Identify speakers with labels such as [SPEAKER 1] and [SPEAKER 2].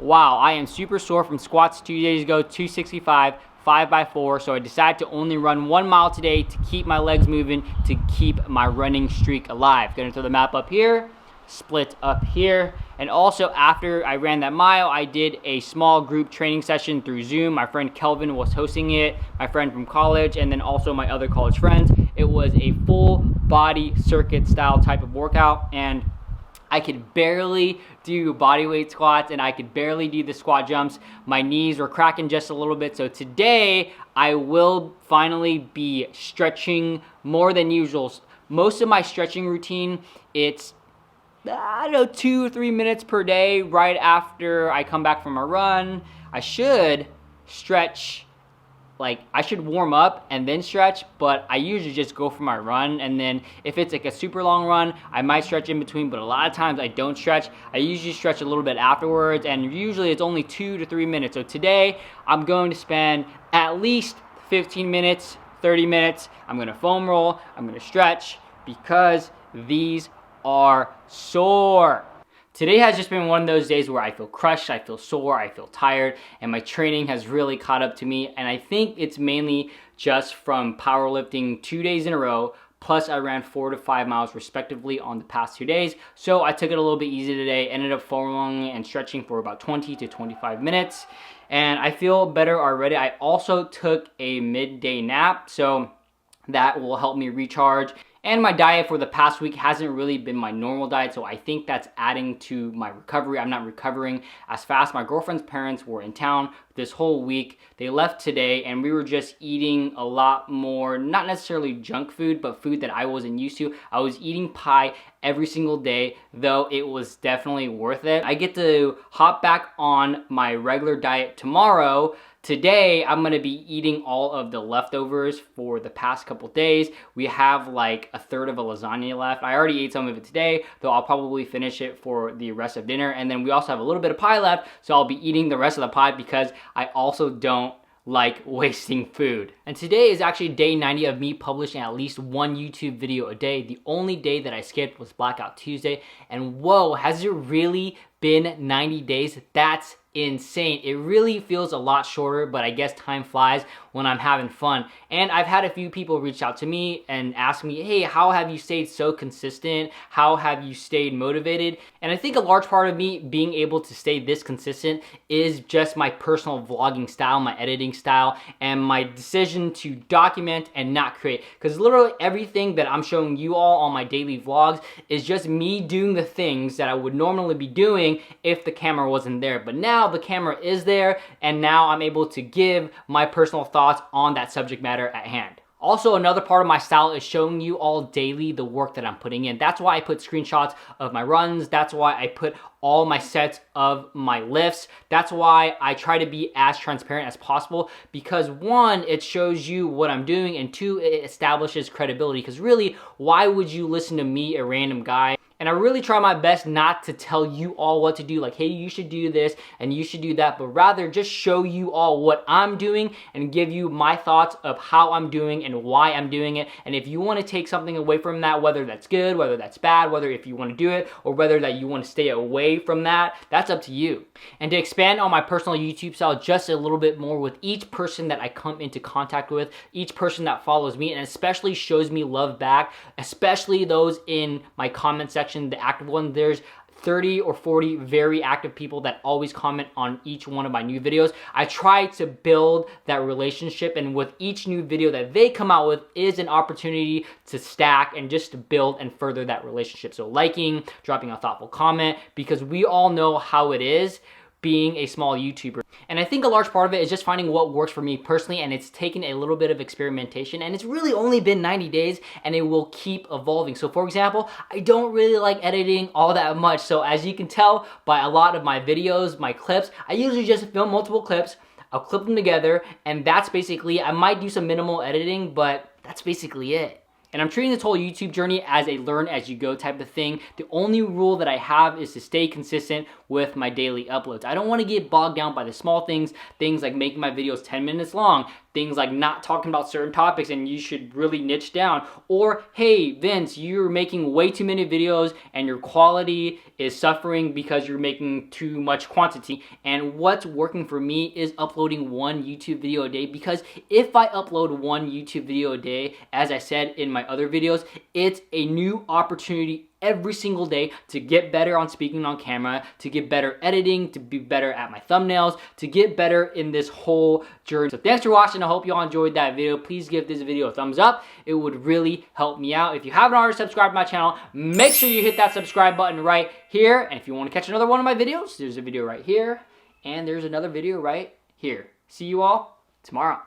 [SPEAKER 1] wow, I am super sore from squats 2 days ago, 265, 5x4, so I decided to only run 1 mile today to keep my legs moving, to keep my running streak alive. Gonna throw the map up here, split up here, and also after I ran that mile, I did a small group training session through Zoom. My friend Kelvin was hosting it, my friend from college, and then also my other college friends. It was a full body circuit style type of workout, and I could barely do bodyweight squats and I could barely do the squat jumps. My knees were cracking just a little bit. So today I will finally be stretching more than usual. Most of my stretching routine, it's, I don't know, 2 or 3 minutes per day right after I come back from a run. I should stretch, like I should warm up and then stretch, but I usually just go for my run, and then if it's like a super long run, I might stretch in between, but a lot of times I don't stretch. I usually stretch a little bit afterwards, and usually it's only 2 to 3 minutes. So today I'm going to spend at least 15 minutes, 30 minutes. I'm gonna foam roll, I'm gonna stretch, because these are sore. Today has just been one of those days where I feel crushed, I feel sore, I feel tired, and my training has really caught up to me. And I think it's mainly just from powerlifting 2 days in a row, plus I ran 4 to 5 miles respectively on the past 2 days. So I took it a little bit easy today, ended up foam rolling and stretching for about 20 to 25 minutes. And I feel better already. I also took a midday nap, so that will help me recharge. And my diet for the past week hasn't really been my normal diet, so I think that's adding to my recovery. I'm not recovering as fast. My girlfriend's parents were in town this whole week. They left today, and we were just eating a lot more, not necessarily junk food, but food that I wasn't used to. I was eating pie every single day, though it was definitely worth it. I get to hop back on my regular diet tomorrow. Today, I'm gonna be eating all of the leftovers for the past couple days. We have like a third of a lasagna left. I already ate some of it today, though I'll probably finish it for the rest of dinner. And then we also have a little bit of pie left, so I'll be eating the rest of the pie because I also don't like wasting food. And today is actually day 90 of me publishing at least one YouTube video a day. The only day that I skipped was Blackout Tuesday. And whoa, has it really been 90 days? That's insane. It really feels a lot shorter, but I guess time flies when I'm having fun. And I've had a few people reach out to me and ask me, hey, how have you stayed so consistent? How have you stayed motivated? And I think a large part of me being able to stay this consistent is just my personal vlogging style, my editing style, and my decision to document and not create. Because literally everything that I'm showing you all on my daily vlogs is just me doing the things that I would normally be doing if the camera wasn't there. But now the camera is there, and now I'm able to give my personal thoughts on that subject matter at hand. Also, another part of my style is showing you all daily the work that I'm putting in. That's why I put screenshots of my runs. That's why I put all my sets of my lifts. That's why I try to be as transparent as possible, because one, it shows you what I'm doing, and two, it establishes credibility. Because really, why would you listen to me, a random guy? And I really try my best not to tell you all what to do, like, hey, you should do this and you should do that, but rather just show you all what I'm doing and give you my thoughts of how I'm doing and why I'm doing it. And if you want to take something away from that, whether that's good, whether that's bad, whether if you want to do it, or whether that you want to stay away from that, that's up to you. And to expand on my personal YouTube style just a little bit more with each person that I come into contact with, each person that follows me, and especially shows me love back, especially those in my comment section, the active one. There's 30 or 40 very active people that always comment on each one of my new videos. I try to build that relationship, and with each new video that they come out with is an opportunity to stack and just to build and further that relationship. So liking, dropping a thoughtful comment, because we all know how it is being a small YouTuber. And I think a large part of it is just finding what works for me personally, and it's taken a little bit of experimentation, and it's really only been 90 days, and it will keep evolving. So for example, I don't really like editing all that much. So as you can tell by a lot of my videos, my clips, I usually just film multiple clips, I'll clip them together, and that's basically, I might do some minimal editing, but that's basically it. And I'm treating this whole YouTube journey as a learn as you go type of thing. The only rule that I have is to stay consistent with my daily uploads. I don't want to get bogged down by the small things like making my videos 10 minutes long, things like not talking about certain topics and you should really niche down, or hey Vince, you're making way too many videos and your quality is suffering because you're making too much quantity. And what's working for me is uploading one YouTube video a day, because if I upload one YouTube video a day, as I said in my other videos, it's a new opportunity every single day to get better on speaking on camera, to get better editing, to be better at my thumbnails, to get better in this whole journey. So thanks for watching. I hope you all enjoyed that video. Please give this video a thumbs up. It would really help me out. If you haven't already subscribed to my channel, make sure you hit that subscribe button right here. And if you want to catch another one of my videos, there's a video right here, and there's another video right here. See you all tomorrow.